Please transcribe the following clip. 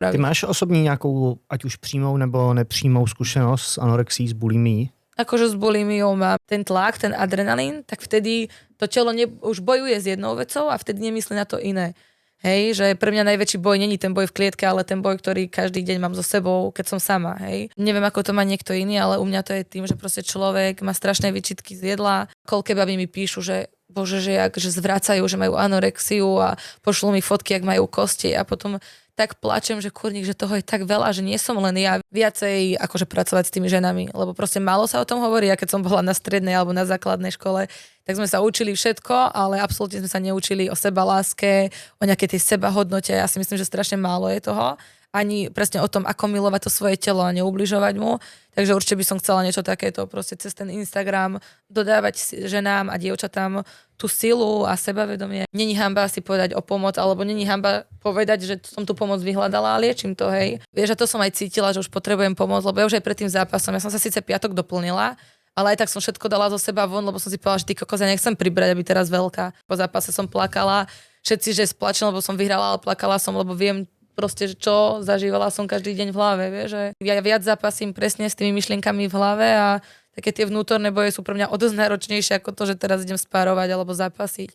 Ty máš osobní nějakou, ať už přímou nebo nepřímou zkušenost s anorexií, s bulimií? Akože s bulimiou mám ten tlak, ten adrenalín, tak vtedy to telo už bojuje s jednou vecou a vtedy nemyslí na to iné. Hej, že pre mňa najväčší boj není ten boj v klietke, ale ten boj, ktorý každý deň mám so sebou, keď som sama, hej. Neviem, ako to má niekto iný, ale u mňa to je tým, že proste človek má strašné výčitky z jedla. Koľké baby mi píšu, že bože, že zvracajú, že majú anorexiu a pošlú mi fotky, jak majú kosti a potom tak plačem, že kurník, že toho je tak veľa, že nie som len ja viacej akože pracovať s tými ženami, lebo proste málo sa o tom hovorí. Ja keď som bola na strednej alebo na základnej škole, tak sme sa učili všetko, ale absolútne sme sa neučili o sebaláske, o nejakej tej sebahodnote. Ja si myslím, že strašne málo je toho. Ani presne o tom, ako milovať to svoje telo a neubližovať mu. Takže určite by som chcela niečo takéto, proste cez ten Instagram dodávať ženám a dievčatám tú silu a sebavedomie. Není hanba si povedať o pomoc, alebo není hanba povedať, že som tú pomoc vyhľadala a liečím to, hej. Vieš, a to som aj cítila, že už potrebujem pomoc, lebo ja už aj pred tým zápasom, ja som sa síce piatok doplnila, ale aj tak som všetko dala zo seba von, lebo som si povedala, že ty kokos, ja nechcem pribrať, aby teraz veľká. Po zápase som plakala, všetci, že splačila, lebo som vyhrala, ale plakala som, lebo viem proste, čo zažívala som každý deň v hlave, vieš, že ja viac zápasím presne s tými myšlienkami v hlave a také tie vnútorné boje sú pre mňa o dosť náročnejšie ako to, že teraz idem spárovať alebo zápasiť.